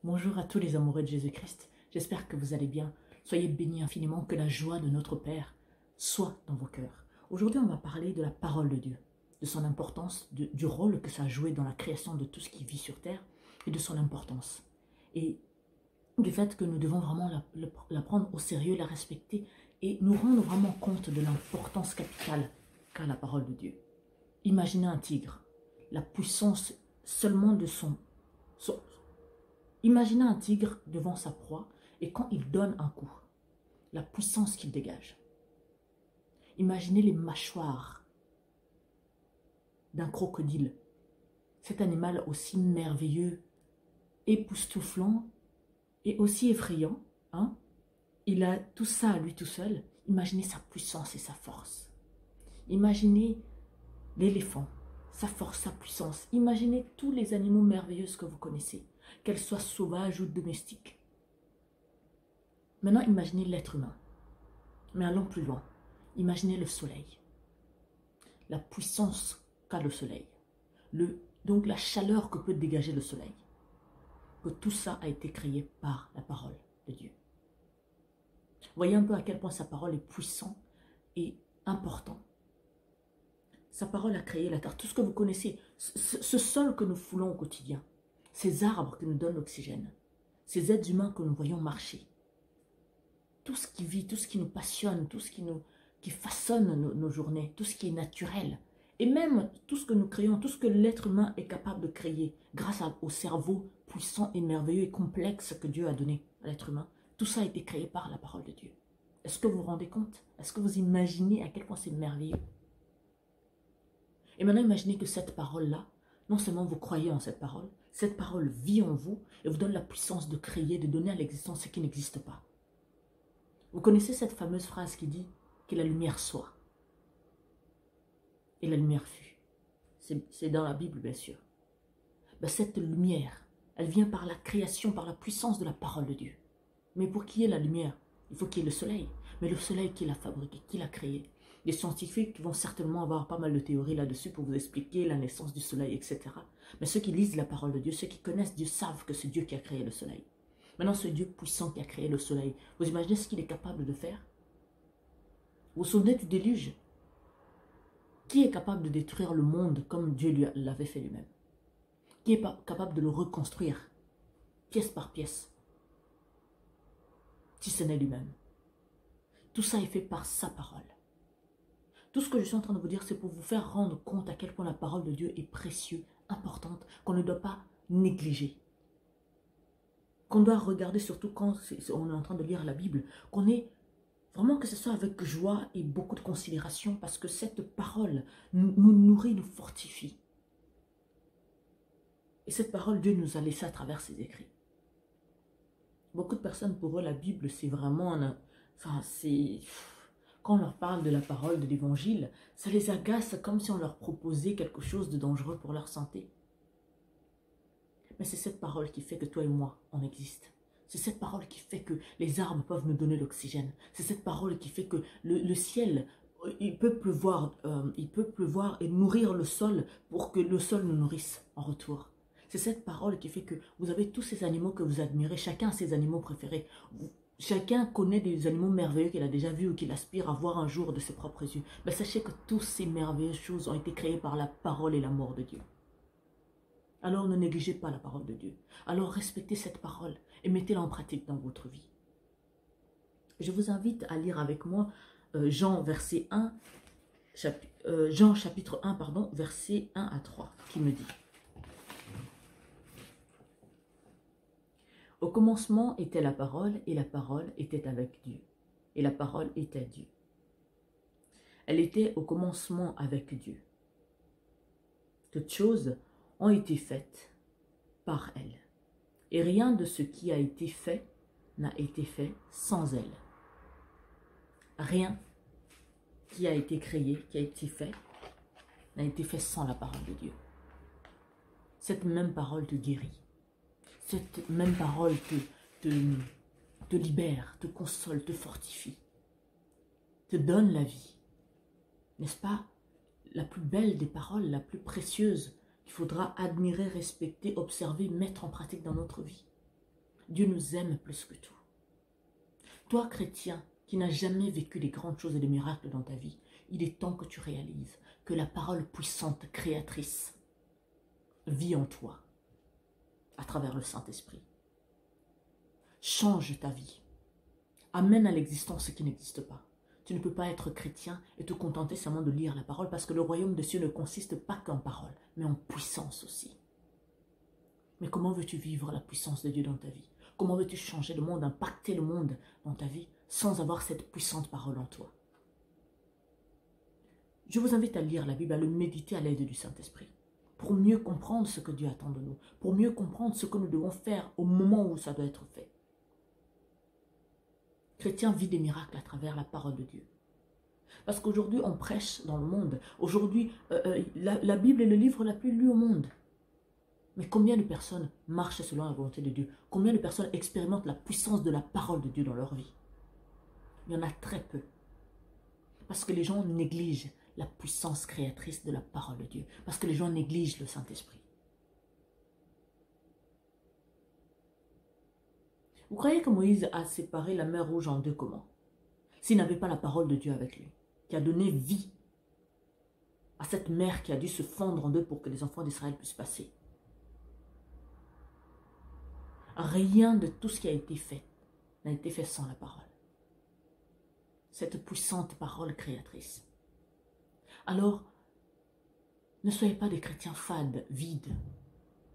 Bonjour à tous les amoureux de Jésus-Christ, j'espère que vous allez bien. Soyez bénis infiniment, que la joie de notre Père soit dans vos cœurs. Aujourd'hui, on va parler de la parole de Dieu, de son importance, du rôle que ça a joué dans la création de tout ce qui vit sur terre et de son importance. Et du fait que nous devons vraiment la prendre au sérieux, la respecter et nous rendre vraiment compte de l'importance capitale qu'a la parole de Dieu. Imaginez un tigre, la puissance seulement de son Imaginez un tigre devant sa proie et quand il donne un coup, la puissance qu'il dégage. Imaginez les mâchoires d'un crocodile, cet animal aussi merveilleux, époustouflant et aussi effrayant. Il a tout ça à lui tout seul. Imaginez sa puissance et sa force. Imaginez l'éléphant, sa force, sa puissance. Imaginez tous les animaux merveilleux que vous connaissez, qu'elles soient sauvages ou domestiques. Maintenant, imaginez l'être humain. Mais allons plus loin. Imaginez le soleil. La puissance qu'a le soleil. Donc la chaleur que peut dégager le soleil. Que tout ça a été créé par la parole de Dieu. Voyez un peu à quel point sa parole est puissante et importante. Sa parole a créé la terre. Tout ce que vous connaissez, ce sol que nous foulons au quotidien, ces arbres qui nous donnent l'oxygène, ces êtres humains que nous voyons marcher, tout ce qui vit, tout ce qui nous passionne, tout ce qui façonne nos journées, tout ce qui est naturel, et même tout ce que nous créons, tout ce que l'être humain est capable de créer grâce au cerveau puissant et merveilleux et complexe que Dieu a donné à l'être humain, tout ça a été créé par la parole de Dieu. Est-ce que vous vous rendez compte? Est-ce que vous imaginez à quel point c'est merveilleux? Et maintenant, imaginez que cette parole-là, non seulement vous croyez en cette parole vit en vous et vous donne la puissance de créer, de donner à l'existence ce qui n'existe pas. Vous connaissez cette fameuse phrase qui dit que la lumière soit. Et la lumière fut. C'est dans la Bible, bien sûr. Ben, cette lumière, elle vient par la création, par la puissance de la parole de Dieu. Mais pour qu'il y ait la lumière, il faut qu'il y ait le soleil. Mais le soleil, qui l'a fabriqué, qui l'a créé? Les scientifiques vont certainement avoir pas mal de théories là-dessus pour vous expliquer la naissance du soleil, etc. Mais ceux qui lisent la parole de Dieu, ceux qui connaissent Dieu, savent que c'est Dieu qui a créé le soleil. Maintenant, ce Dieu puissant qui a créé le soleil, vous imaginez ce qu'il est capable de faire? Vous vous souvenez du déluge? Qui est capable de détruire le monde comme Dieu l'avait fait lui-même? Qui est capable de le reconstruire, pièce par pièce, si ce n'est lui-même? Tout ça est fait par sa parole. Tout ce que je suis en train de vous dire, c'est pour vous faire rendre compte à quel point la parole de Dieu est précieuse, importante, qu'on ne doit pas négliger. Qu'on doit regarder surtout quand on est en train de lire la Bible, qu'on est vraiment que ce soit avec joie et beaucoup de considération, parce que cette parole nous nourrit, nous fortifie. Et cette parole, Dieu nous a laissé à travers ses écrits. Beaucoup de personnes, pour eux, la Bible, c'est vraiment... Quand on leur parle de la parole, de l'évangile, ça les agace comme si on leur proposait quelque chose de dangereux pour leur santé. Mais c'est cette parole qui fait que toi et moi, on existe. C'est cette parole qui fait que les arbres peuvent nous donner l'oxygène. C'est cette parole qui fait que le ciel, il peut pleuvoir et nourrir le sol pour que le sol nous nourrisse en retour. C'est cette parole qui fait que vous avez tous ces animaux que vous admirez, chacun a ses animaux préférés. Chacun connaît des animaux merveilleux qu'il a déjà vus ou qu'il aspire à voir un jour de ses propres yeux. Mais sachez que toutes ces merveilleuses choses ont été créées par la parole et l'amour de Dieu. Alors ne négligez pas la parole de Dieu. Alors respectez cette parole et mettez-la en pratique dans votre vie. Je vous invite à lire avec moi Jean chapitre 1, versets 1 à 3, qui me dit: Au commencement était la parole, et la parole était avec Dieu, et la parole était Dieu. Elle était au commencement avec Dieu. Toutes choses ont été faites par elle, et rien de ce qui a été fait n'a été fait sans elle. Rien qui a été créé, qui a été fait, n'a été fait sans la parole de Dieu. Cette même parole te guérit. Cette même parole te libère, te console, te fortifie, te donne la vie. N'est-ce pas la plus belle des paroles, la plus précieuse qu'il faudra admirer, respecter, observer, mettre en pratique dans notre vie? Dieu nous aime plus que tout. Toi, chrétien, qui n'as jamais vécu les grandes choses et les miracles dans ta vie, il est temps que tu réalises que la parole puissante, créatrice, vit en toi, à travers le Saint-Esprit. Change ta vie. Amène à l'existence ce qui n'existe pas. Tu ne peux pas être chrétien et te contenter seulement de lire la parole parce que le royaume des cieux ne consiste pas qu'en parole, mais en puissance aussi. Mais comment veux-tu vivre la puissance de Dieu dans ta vie? Comment veux-tu changer le monde, impacter le monde dans ta vie sans avoir cette puissante parole en toi? Je vous invite à lire la Bible, à le méditer à l'aide du Saint-Esprit, pour mieux comprendre ce que Dieu attend de nous, pour mieux comprendre ce que nous devons faire au moment où ça doit être fait. Chrétien vit des miracles à travers la parole de Dieu. Parce qu'aujourd'hui, on prêche dans le monde. Aujourd'hui, la Bible est le livre le plus lu au monde. Mais combien de personnes marchent selon la volonté de Dieu? Combien de personnes expérimentent la puissance de la parole de Dieu dans leur vie? Il y en a très peu. Parce que les gens négligent la puissance créatrice de la parole de Dieu. Parce que les gens négligent le Saint-Esprit. Vous croyez que Moïse a séparé la mer Rouge en deux comment? S'il n'avait pas la parole de Dieu avec lui, qui a donné vie à cette mer qui a dû se fondre en deux pour que les enfants d'Israël puissent passer. Rien de tout ce qui a été fait n'a été fait sans la parole. Cette puissante parole créatrice. Alors, ne soyez pas des chrétiens fades, vides,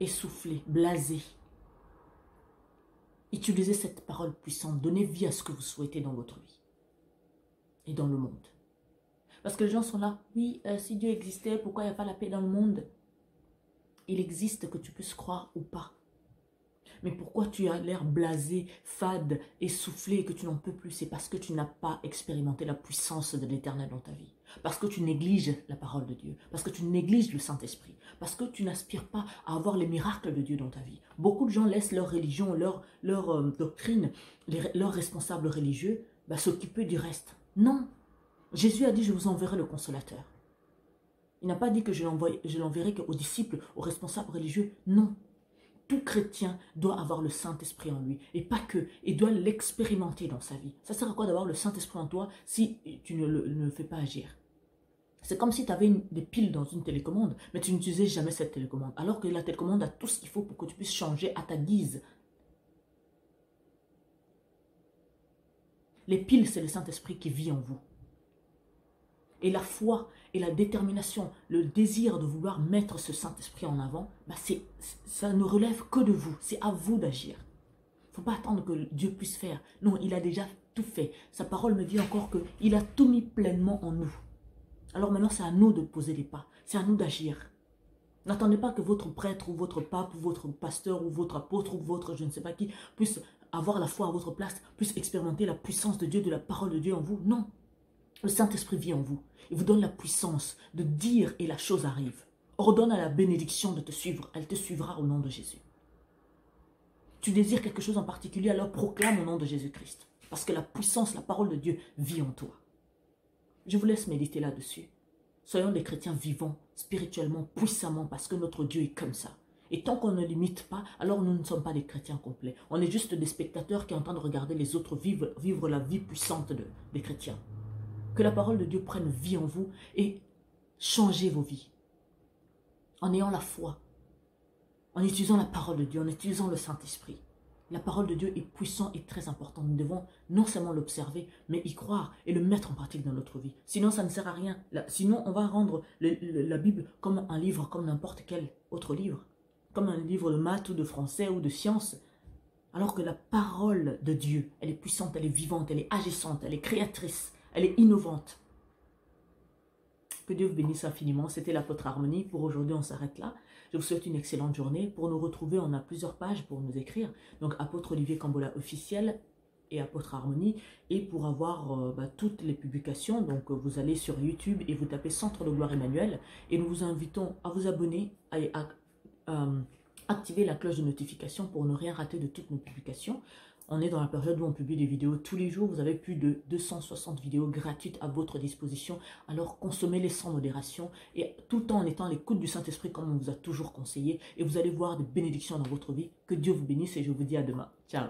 essoufflés, blasés. Utilisez cette parole puissante, donnez vie à ce que vous souhaitez dans votre vie et dans le monde. Parce que les gens sont là, oui, si Dieu existait, pourquoi il n'y a pas la paix dans le monde? Il existe, que tu puisses croire ou pas. Mais pourquoi tu as l'air blasé, fade, essoufflé, que tu n'en peux plus? C'est parce que tu n'as pas expérimenté la puissance de l'Éternel dans ta vie. Parce que tu négliges la parole de Dieu. Parce que tu négliges le Saint-Esprit. Parce que tu n'aspires pas à avoir les miracles de Dieu dans ta vie. Beaucoup de gens laissent leur religion, leur doctrine, leurs responsables religieux s'occuper du reste. Non. Jésus a dit, je vous enverrai le consolateur. Il n'a pas dit que je l'enverrai qu'aux disciples, aux responsables religieux. Non. Tout chrétien doit avoir le Saint-Esprit en lui, et pas que, il doit l'expérimenter dans sa vie. Ça sert à quoi d'avoir le Saint-Esprit en toi si tu ne le fais pas agir? C'est comme si tu avais des piles dans une télécommande, mais tu n'utilisais jamais cette télécommande, alors que la télécommande a tout ce qu'il faut pour que tu puisses changer à ta guise. Les piles, c'est le Saint-Esprit qui vit en vous. Et la foi et la détermination, le désir de vouloir mettre ce Saint-Esprit en avant, ça ne relève que de vous. C'est à vous d'agir. Il ne faut pas attendre que Dieu puisse faire. Non, il a déjà tout fait. Sa parole me dit encore qu'il a tout mis pleinement en nous. Alors maintenant, c'est à nous de poser les pas. C'est à nous d'agir. N'attendez pas que votre prêtre ou votre pape ou votre pasteur ou votre apôtre ou votre je ne sais pas qui puisse avoir la foi à votre place, puisse expérimenter la puissance de Dieu, de la parole de Dieu en vous. Non. Le Saint-Esprit vit en vous. Il vous donne la puissance de dire et la chose arrive. Ordonne à la bénédiction de te suivre. Elle te suivra au nom de Jésus. Tu désires quelque chose en particulier, alors proclame au nom de Jésus-Christ. Parce que la puissance, la parole de Dieu vit en toi. Je vous laisse méditer là-dessus. Soyons des chrétiens vivants, spirituellement, puissamment, parce que notre Dieu est comme ça. Et tant qu'on ne l'imite pas, alors nous ne sommes pas des chrétiens complets. On est juste des spectateurs qui entendent regarder les autres vivre la vie puissante des chrétiens. Que la parole de Dieu prenne vie en vous et changez vos vies. En ayant la foi, en utilisant la parole de Dieu, en utilisant le Saint-Esprit. La parole de Dieu est puissante et très importante. Nous devons non seulement l'observer, mais y croire et le mettre en pratique dans notre vie. Sinon, ça ne sert à rien. Sinon, on va rendre la Bible comme un livre, comme n'importe quel autre livre. Comme un livre de maths ou de français ou de sciences. Alors que la parole de Dieu, elle est puissante, elle est vivante, elle est agissante, elle est créatrice. Elle est innovante. Que Dieu vous bénisse infiniment. C'était l'apôtre Harmonie. Pour aujourd'hui, on s'arrête là. Je vous souhaite une excellente journée. Pour nous retrouver, on a plusieurs pages pour nous écrire. Donc, apôtre Olivier Cambola officiel et apôtre Harmonie. Et pour avoir toutes les publications, donc vous allez sur YouTube et vous tapez Centre de Gloire Emmanuel. Et nous vous invitons à vous abonner, à activer la cloche de notification pour ne rien rater de toutes nos publications. On est dans la période où on publie des vidéos tous les jours. Vous avez plus de 260 vidéos gratuites à votre disposition. Alors consommez-les sans modération et tout le temps en étant à l'écoute du Saint-Esprit comme on vous a toujours conseillé. Et vous allez voir des bénédictions dans votre vie. Que Dieu vous bénisse et je vous dis à demain. Ciao.